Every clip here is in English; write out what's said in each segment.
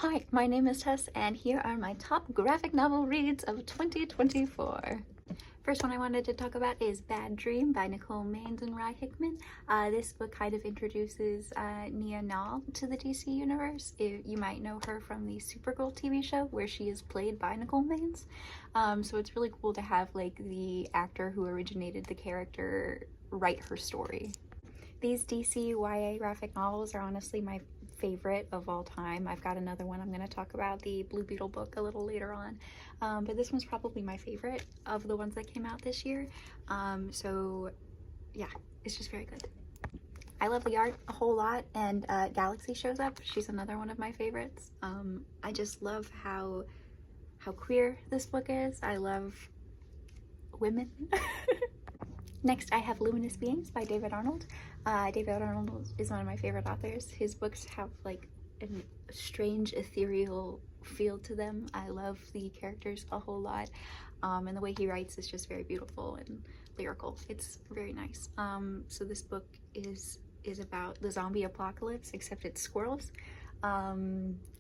Hi, my name is Tess, and here are my top graphic novel reads of 2024. First one I wanted to talk about is Bad Dream by Nicole Maines and Rye Hickman. This book kind of introduces Nia Nal to the DC universe. You might know her from the Supergirl TV show where she is played by Nicole Maines. So it's really cool to have like the actor who originated the character write her story. These DC YA graphic novels are honestly my favorite of all time. I've got another one I'm going to talk about, the Blue Beetle book, a little later on, but this one's probably my favorite of the ones that came out this year. So yeah, it's just very good. I love the art a whole lot, and Galaxy shows up. She's another one of my favorites. I just love how queer this book is. I love women. Next, I have Luminous Beings by David Arnold. David Arnold is one of my favorite authors. His books have like a strange ethereal feel to them. I love the characters a whole lot, and the way he writes is just very beautiful and lyrical. It's very nice. So this book is about the zombie apocalypse, except it's squirrels.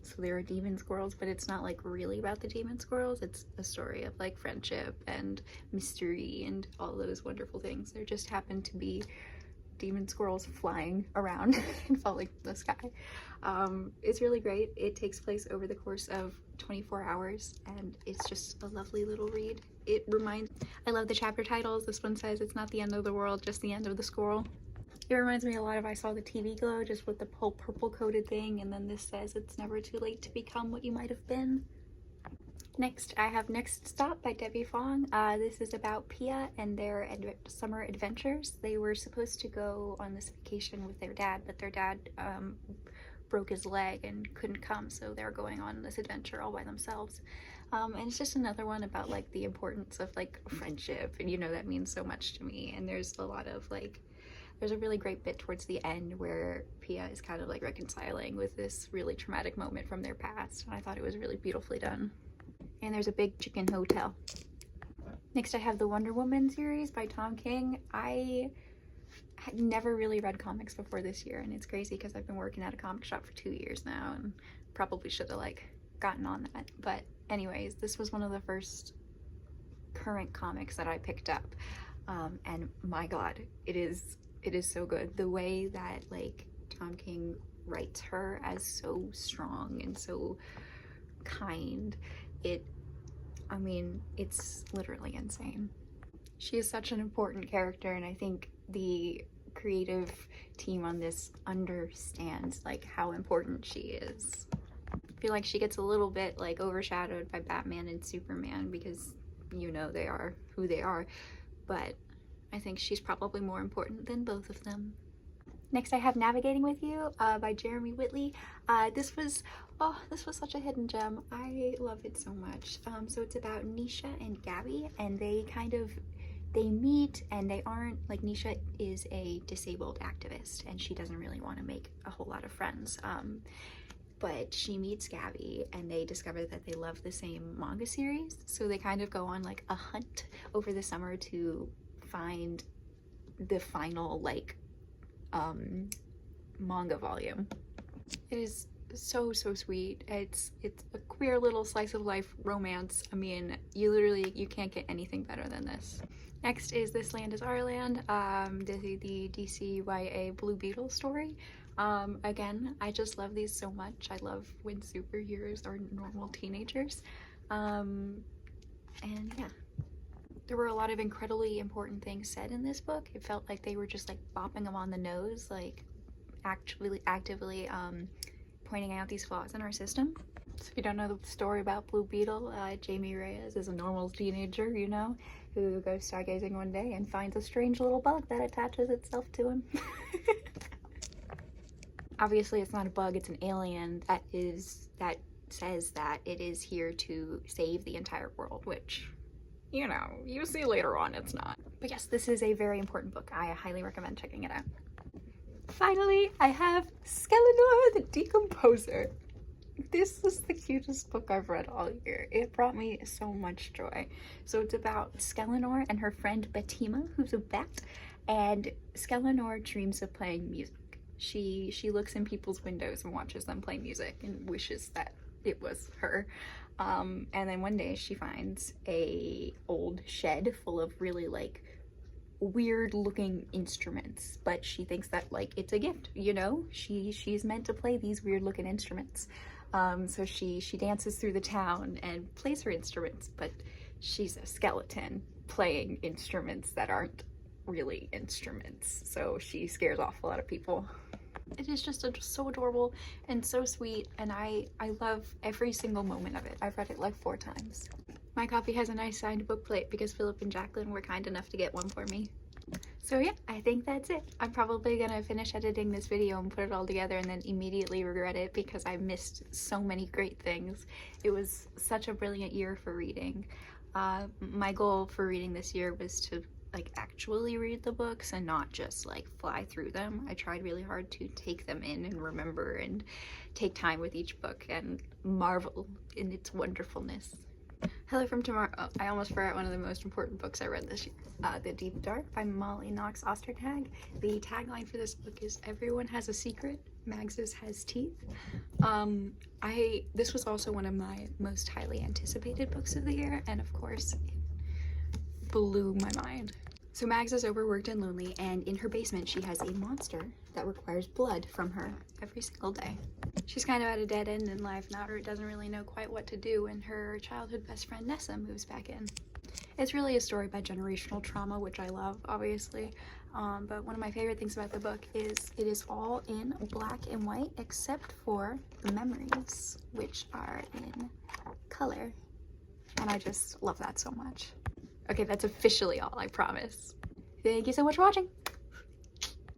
So there are demon squirrels, but it's not like really about the demon squirrels. It's a story of like friendship and mystery and all those wonderful things. There just happen to be demon squirrels flying around and falling from the sky. It's really great. It takes place over the course of 24 hours, and it's just a lovely little read. I love the chapter titles. This one says it's not the end of the world, just the end of the squirrel. It reminds me a lot of I Saw the TV Glow, just with the whole purple coated thing, and then this says it's never too late to become what you might have been. Next, I have Next Stop by Debbie Fong. This is about Pia and their summer adventures. They were supposed to go on this vacation with their dad, but their dad broke his leg and couldn't come, so they're going on this adventure all by themselves. And it's just another one about like the importance of like friendship, and you know that means so much to me. And there's a lot of like, there's a really great bit towards the end where Pia is kind of like reconciling with this really traumatic moment from their past, and I thought it was really beautifully done. And there's a big chicken hotel. Next, I have the Wonder Woman series by Tom King. I had never really read comics before this year, and it's crazy because I've been working at a comic shop for 2 years now and probably should have like gotten on that. But anyways, this was one of the first current comics that I picked up, and my god, it is so good. The way that like Tom King writes her as so strong and so kind, I mean, it's literally insane. She is such an important character, and I think the creative team on this understands like how important she is. I feel like she gets a little bit like overshadowed by Batman and Superman because, you know, they are who they are, but I think she's probably more important than both of them. Next, I have Navigating With You by Jeremy Whitley. This was such a hidden gem. I love it so much. So it's about Nisha and Gabby, and they meet, and they aren't, like, Nisha is a disabled activist, and she doesn't really want to make a whole lot of friends. But she meets Gabby, and they discover that they love the same manga series, so they kind of go on like a hunt over the summer to find the final like manga volume. It is so sweet. It's a queer little slice of life romance. I mean, you can't get anything better than this. Next is This Land Is Our Land, the DCYA Blue Beetle story. Again, I just love these so much. I love when superheroes are normal teenagers. And yeah. There were a lot of incredibly important things said in this book. It felt like they were just like bopping them on the nose, like actively pointing out these flaws in our system. So if you don't know the story about Blue Beetle, Jamie Reyes is a normal teenager, you know, who goes stargazing one day and finds a strange little bug that attaches itself to him. Obviously, it's not a bug, it's an alien that says that it is here to save the entire world, which, you know, you see later on it's not. But yes, this is a very important book. I highly recommend checking it out. Finally, I have Skeletor the Decomposer. This is the cutest book I've read all year. It brought me so much joy. So it's about Skeletor and her friend Betima, who's a bat, and Skeletor dreams of playing music. She looks in people's windows and watches them play music and wishes that it was her. And then one day she finds a old shed full of really like weird looking instruments, but she thinks that like it's a gift, you know, she's meant to play these weird looking instruments. So she dances through the town and plays her instruments, but she's a skeleton playing instruments that aren't really instruments, so she scares off a lot of people. It is just so adorable and so sweet, and I love every single moment of it. I've read it like 4 times. My copy has a nice signed book plate because Philip and Jacqueline were kind enough to get one for me. So yeah, I think that's it. I'm probably gonna finish editing this video and put it all together and then immediately regret it because I missed so many great things. It was such a brilliant year for reading. My goal for reading this year was to like actually read the books and not just like fly through them. I tried really hard to take them in and remember and take time with each book and marvel in its wonderfulness. Hello from Tomorrow. Oh, I almost forgot one of the most important books I read this year. The Deep Dark by Molly Knox Ostertag. The tagline for this book is "Everyone has a secret, Mag's has teeth." This was also one of my most highly anticipated books of the year, and of course it blew my mind. So Mags is overworked and lonely, and in her basement she has a monster that requires blood from her every single day. She's kind of at a dead end in life now, or doesn't really know quite what to do, and her childhood best friend Nessa moves back in. It's really a story about generational trauma, which I love, obviously, but one of my favorite things about the book is it is all in black and white except for the memories, which are in color, and I just love that so much. Okay, that's officially all, I promise. Thank you so much for watching!